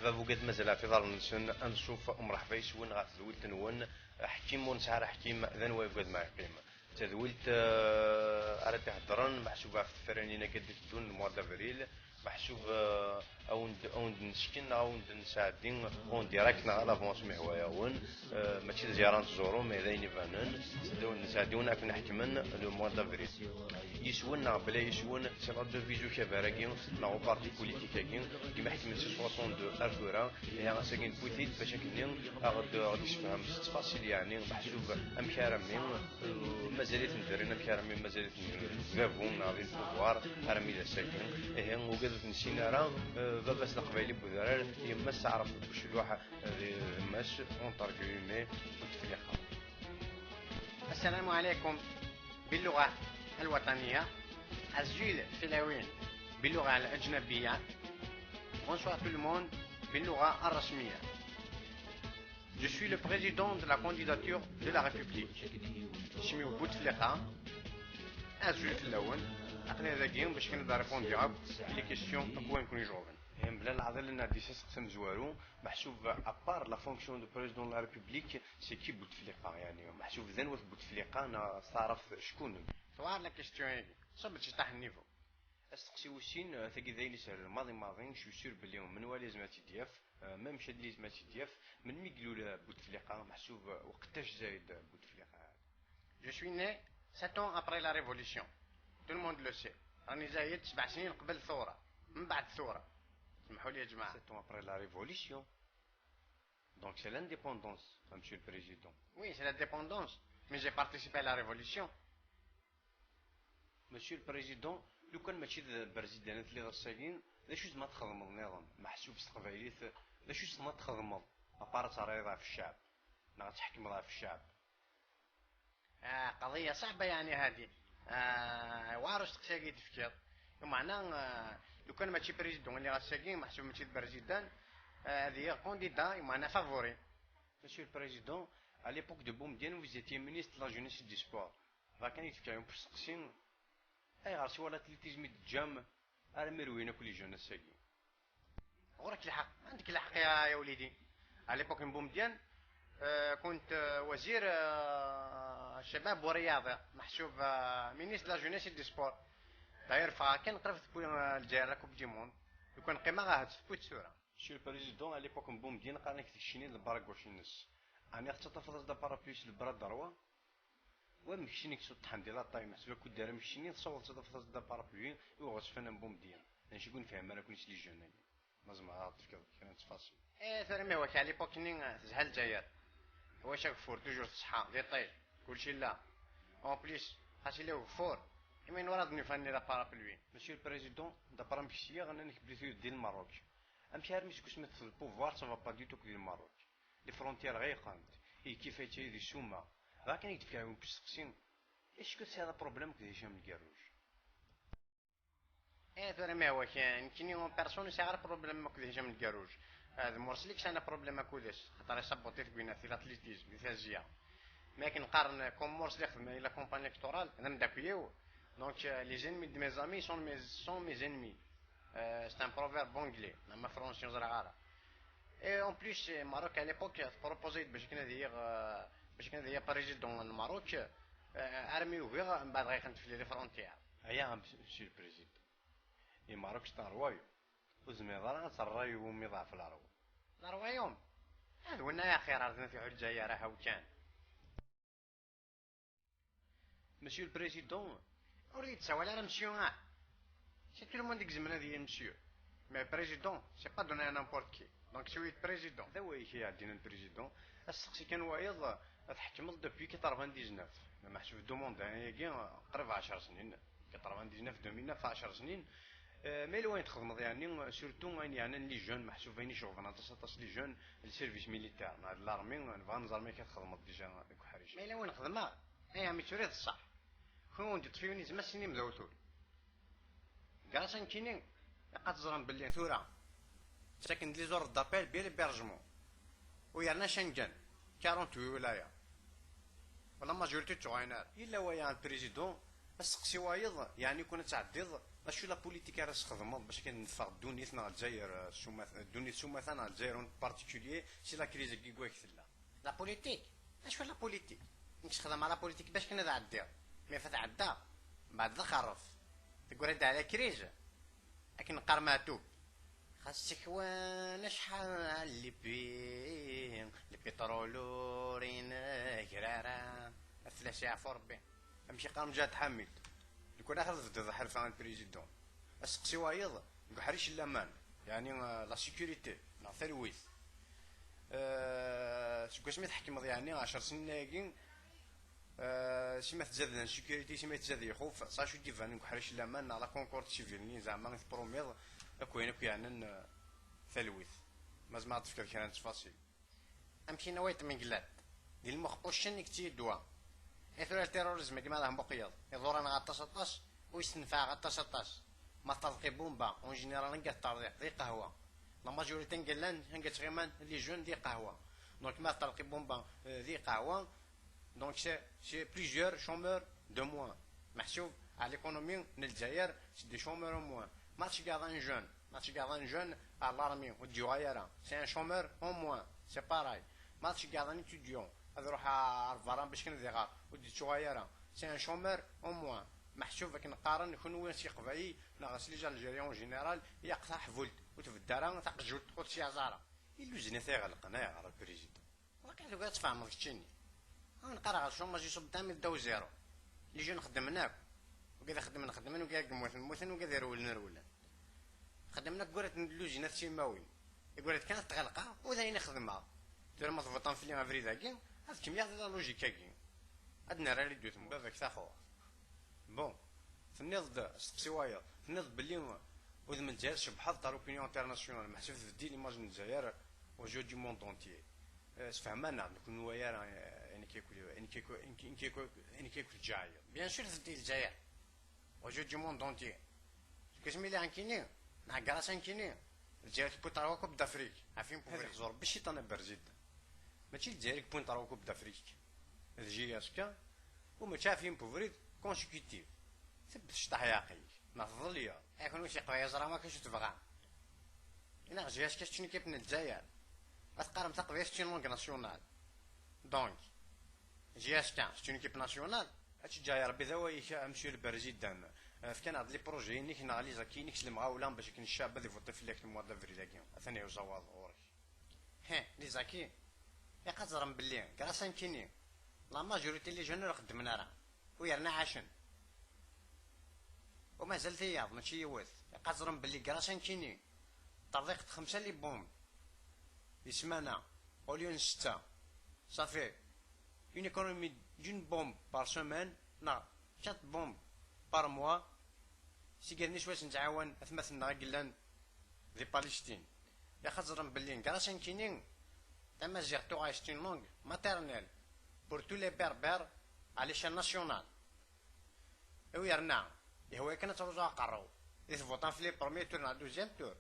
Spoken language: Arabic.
فابو قد مازال في دار نشوف مرحبا يسون غا تذويل تنون حكيم ونسعر حكيم ذن واقف قد ما يقيم تذويلت على تهدرن محسوبة في الفرانينا قد تدون المواد افريل محسوب اوند نسكن اوند نساعدين اون ديراكت على لافونس مهوايا ون ماشي زيارات زورو مي ذاين فانن دون نساعدون اكن نحكمن لو موا دافريل يسون بلا يسون سي لا دو فيزو كافراكين لا بارتي بوليتيكاكين كيما حكمن سي 62 الفورا هي ساكن بوتيت باش كنين غاد يفهم تفاصيل يعني محسوب امكارمين مازالت نديرنا امكارمين مازالت نافون غادي البوفوار رمي لا ساكن هي وقدت نسينا راه باباس القبايلي بوذرار يمس عرف بشلوح ماس اون ترجمي وتفليقه. السلام عليكم باللغة الوطنية أسجيل فلاوين باللغة الأجنبية. Bonsoir tout le monde باللغة الرسمية. Je suis le président de la candidature de la République. اسمي بوتفليقة أسجيل فلاوين أقنع ذاكيهم باش كنقدر ريبوندي لي كيسيون أكوا نكون جوفن. بلا العضل لنا دي سيستم زوارو محسوب ابار لا فونكسيون دو بريزيدون لا ريبوبليك سي كي بوتفليقه يعني محسوب ذن وقت بوتفليقه انا تعرف شكون ثوار لا كيستيون هذه صبت تحت النيفو استقسي وسين ثقي ذا اللي سال الماضي شو سير بلي من والي زماتي دياف ما مشى لي زماتي دياف من ميقلوا بوتفليقه محسوب وقتاش زايد بوتفليقه. Je suis né 7 ans après la révolution. Tout le monde le sait. راني زايد 7 سنين قبل الثوره من بعد الثوره. اسمحوا لي يا جماعه. 7 ans après la révolution. Donc c'est l'indépendance, monsieur le président. Oui, c'est l'indépendance, mais j'ai participé à la révolution. Monsieur le président, لو كان ماشي البرزيدانات اللي غاساكين لا شوز ما تخدموا النظام محسوب استقباليت لا شوز ما تخدموا ابار تريضها في الشعب ما تحكم راه في الشعب. قضيه صعبه يعني هذه. واروش تقساكي تفكير معناه لو كان ماشي بريزيدون اللي غاساكين محسوب ماشي البرزيدان هذه كونديدا معناه فافوري. Monsieur le Président, à l'époque de Boumediene, vous étiez ministre de la Jeunesse et du Sport. كان يتفكرون باش تقسين اي غارسي ولا تلتزمي الجام ارميروينا كل جون ساكي. وراك الحق عندك الحق يا وليدي. على ليبوك بومديان كنت وزير الشباب والرياضه محسوب مينيستر لا جونيس دي سبور. داير كان قرفت الجزائر كوب دي موند لو كان قيمه غاهد بوت سوره. Monsieur le Président, à l'époque بومديان قال لك تكشيني البراك واش الناس اني اختطفت دا بارابليس البراد دروا ومكشيني كسو تحندي لا طاي محسوبه كو دار مكشيني تصور تطفت دا بارابلي وغاس فانا بومديان ماشي كون فاهم انا كونش لي جون لازم عارف كان تفاصيل. ثاني واش على ليبوك نين تزهل الجزائر واش غفور توجور تصحى دي طيش كلشي لا اون بليس خاصي ليه غفور يمين ورا فاني لا بارابلوي. مسيو البريزيدون دا بارامكسيا غانا نكبليتو ديال الماروك امشي هرميش كسمت في البوفوار سافا با دي توك ديال الماروك لي فرونتيير غيقامت هي كيف هي دي سوما راه كان يتفكرون باش تقسيم ايش كنت هذا بروبليم كي هشام الكاروج. ثاني ما هو كان كيني اون بيرسون سي غير بروبليم كي هشام الكاروج هذا مرسليكش انا بروبليم كوداش خاطر يصبوطي في بينا في الاتليتيزم في الفيزياء ما كنقارن كوم مرسل خدم الى كومباني الكتورال انا ندابيو دونك لي زينمي دي ميز امي سون مي زينمي سي ان بروفيرب انجلي ما فرونسي زرعاره. اي اون بليس ماروك على ليبوك بروبوزيت باش كنا داير بريزيدون الماروك ارميو فيغ من بعد غيخنت في لي فرونتيير. ايا مسيو البريزيدون الماروك شتا روايو وزميضان الرايو ومي ضعف الارو الروايوم هذا ونا يا خير عرضنا في الجزائر ها وكان. مسيو البريزيدون اريد سوالي على مسيو سي تو لو موند اكزامنا ديال مسيو مي بريزيدون سي با دوني نامبورت كي دونك سويت بريزيدون هذا هو كي عندنا البريزيدون السقسي كان وايض تحكم دوبي 99 محسوب دوموند هي قرب 10 سنين 99 2009 10 سنين مي لوين تخدم يعني سورتو يعني لي جون محسوبين يشوفون تصاطس لي جون السيرفيس ميليتير مع لارمي نبغى نزرمي كتخدم ديجا ديك حريش مي لوين خدمه اي عمي تريد الصح كون تطفيوني زعما سنين مدوتول كاع كينين قاتزرم باللي ثوره ساكن لي زور دابيل بيل بيرجمون ويرنا شنجن 48 ولايه ولا ماجورتي تشوينار الا ويا البريزيدون السقسي وايض يعني كون تعديض اشو لا بوليتيك راه تخدموا باش كنفع الدنيا نا الجزائر الدنيا سومثا نا الجزائر بارتيكولير سي لا كريز كي كواك ثلا لا بوليتيك اشو لا بوليتيك مش تخدم على بوليتيك باش كنا عدى مي فتعدى بعد خرف تقول هدا على كريز لكن قرماتو خاصك وانا شحال اللي بين البترولورين كرارا الثلاث يعفو ربي امشي قام جات حميد يكون اخر ضد حرف عن البريزيدون اسقسي وايض نقول حريش الامان يعني لا سيكوريتي لا ثرويث شكون سميت حكم يعني 10 سنين ناقين سيما تزاد السيكوريتي سيما تزاد يخوف صاشو ديفان نقول حريش الامان على كونكورد سيفيلني زعما بروميض اكوين يعني ثلويث مازال ما تفكر كان تفاصيل امشي نويت من قلاد ديال المخبوشن كتي دوا اثر التيروريزم كما راه مقيض يضر انا غطاس ويستنفع غطاس ما تلقي بومبا اون جينيرال نقا الطريق دي قهوه لا ماجوريتي نقلان نقا تغيمان لي جون دي قهوه دونك ما تلقي بومبا دي قهوه دونك سي بليزيور شومور دو موان محسوب على ليكونومي الجزائر سي دي شومور او موان ما تشقاض ان جون ما تشقاض ان جون على لارمي وديو غايره سي ان شومور او موان سي باراي ما تشقاض ان اتيديون هذا روح الفران باش كندير ودي شويره سي ان شومور او موان محسوب كنقارن يكون وين سي قبعي لا غاسلي جا الجيريون جينيرال يقطع حفولت وتفدارا تقجوت قلت شي عزاره إلو زين تيغلقنا يا راه البريزيدون وكان لو تفهم كتشيني نقرا على الشوماج يصب تامي داو زيرو اللي جا نخدمناك وكذا نخدمنا وكذا موثن وكذا رولنا خدمنا قرات ندلو جينا تيماوي قرات كانت تغلقها وذا نخدمها دير ما تفوتان في لي افري داكي هاد كمية لا لوجيكا كي عندنا راه اللي دوتمو باباك تاخو بون تنيض سقسيوايا تنيض بلي وذم الجزائر شبحط تاع لوبينيون انترناسيونال محسوب في دي ليماج الجزائر وجو دي موند اونتيي سفهمنا نكون ويا يعني كيكو الجايه بيان سور في الجزائر وجو دي موند اونتيي كاسمي لي عنكيني مع كراسان كيني الجزائر بوطا كوب دافريك عارفين بوفريك زور باش يطنا برزيد ماشي الجزائر بوينت راهو كوب دافريك الجي اس كا وما شافين بوفريد كونسيكوتيف ثبت شطح ياقي نفضل ليا يكونوا شي قوايا زرا ما كاينش تبغى انا جي اس كا شنو كيف من الجزائر اتقارن تقويا شتي لونغ ناسيونال دونك جي اس كا شتي كيف ناسيونال هادشي جاي ربي ذا مشي البريزيدان فكان هاد لي بروجي نيك نالي زاكي المغاوله باش كاين الشعب اللي فوتي في ليك الموا دافري داكي ثاني وزواض اورك لي زاكي يقدر بلي كراسان كيني لا ماجوريتي اللي جانا خدمنا راه ويرنا عاشن ومازال ثياب ماشي يوث يقدر بلي كراسان كيني طريقة 5 لي بومب يسمانا اوليون 6 صافي اون ايكونومي دون بومب بار سومان لا 4 بومب بار موا سي قالنيش واش نتعاون اثمثنا قلان دي باليستين يخزرن بلي كراسان كيني تمازيغ تو غايستين لونغ ماتيرنيل بور تو لي بيربير على شان ناسيونال ويرنا هو كان توزع قرو اذا فوتان في لي بروميي تور نا دوزيام تور